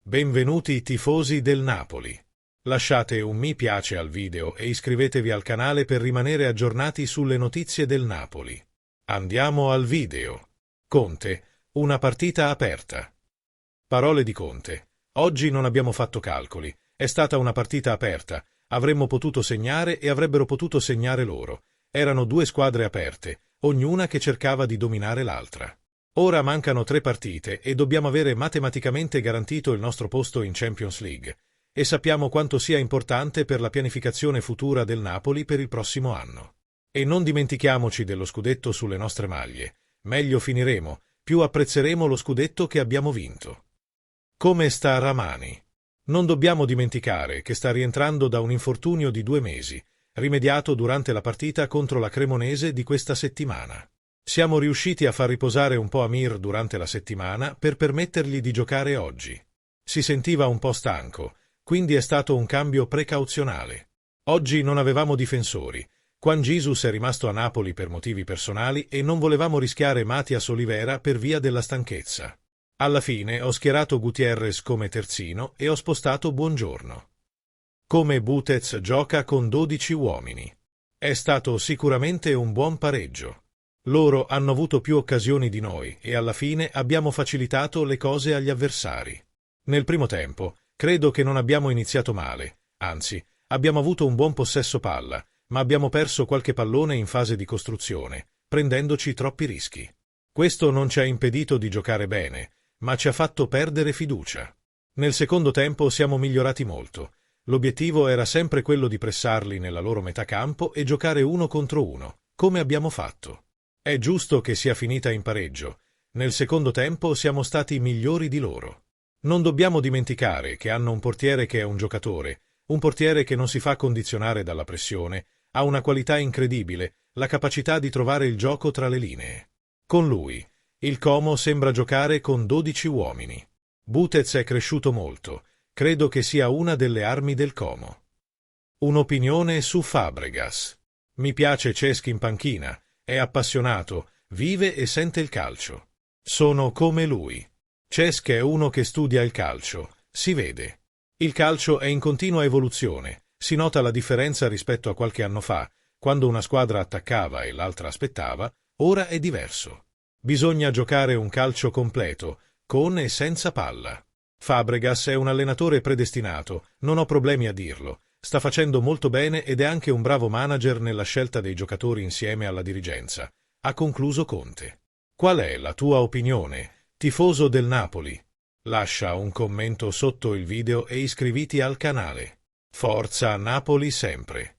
Benvenuti tifosi del Napoli. Lasciate un mi piace al video e iscrivetevi al canale per rimanere aggiornati sulle notizie del Napoli. Andiamo al video. Conte, una partita aperta. Parole di Conte. Oggi non abbiamo fatto calcoli, è stata una partita aperta, avremmo potuto segnare e avrebbero potuto segnare loro. Erano due squadre aperte, ognuna che cercava di dominare l'altra. Ora mancano 3 partite e dobbiamo avere matematicamente garantito il nostro posto in Champions League, e sappiamo quanto sia importante per la pianificazione futura del Napoli per il prossimo anno. E non dimentichiamoci dello scudetto sulle nostre maglie. Meglio finiremo, più apprezzeremo lo scudetto che abbiamo vinto. Come sta Ramani? Non dobbiamo dimenticare che sta rientrando da un infortunio di 2 mesi, rimediato durante la partita contro la Cremonese di questa settimana. Siamo riusciti a far riposare un po' Amir durante la settimana per permettergli di giocare oggi. Si sentiva un po' stanco, quindi è stato un cambio precauzionale. Oggi non avevamo difensori. Juan Jesus è rimasto a Napoli per motivi personali e non volevamo rischiare Matias Olivera per via della stanchezza. Alla fine ho schierato Gutierrez come terzino e ho spostato Buongiorno. Come Butez gioca con 12 uomini. È stato sicuramente un buon pareggio. Loro hanno avuto più occasioni di noi e alla fine abbiamo facilitato le cose agli avversari. Nel primo tempo, credo che non abbiamo iniziato male, anzi, abbiamo avuto un buon possesso palla, ma abbiamo perso qualche pallone in fase di costruzione, prendendoci troppi rischi. Questo non ci ha impedito di giocare bene, ma ci ha fatto perdere fiducia. Nel secondo tempo siamo migliorati molto. L'obiettivo era sempre quello di pressarli nella loro metà campo e giocare 1 contro 1, come abbiamo fatto. È giusto che sia finita in pareggio. Nel secondo tempo siamo stati migliori di loro. Non dobbiamo dimenticare che hanno un portiere che è un giocatore, un portiere che non si fa condizionare dalla pressione, ha una qualità incredibile, la capacità di trovare il gioco tra le linee. Con lui, il Como sembra giocare con 12 uomini. Butez è cresciuto molto, credo che sia una delle armi del Como. Un'opinione su Fabregas. Mi piace Cesc in panchina. È appassionato, vive e sente il calcio. Sono come lui. Cesc è uno che studia il calcio, si vede. Il calcio è in continua evoluzione, si nota la differenza rispetto a qualche anno fa, quando una squadra attaccava e l'altra aspettava, ora è diverso. Bisogna giocare un calcio completo, con e senza palla. Fabregas è un allenatore predestinato, non ho problemi a dirlo. Sta facendo molto bene ed è anche un bravo manager nella scelta dei giocatori insieme alla dirigenza. Ha concluso Conte. Qual è la tua opinione, tifoso del Napoli? Lascia un commento sotto il video e iscriviti al canale. Forza Napoli sempre!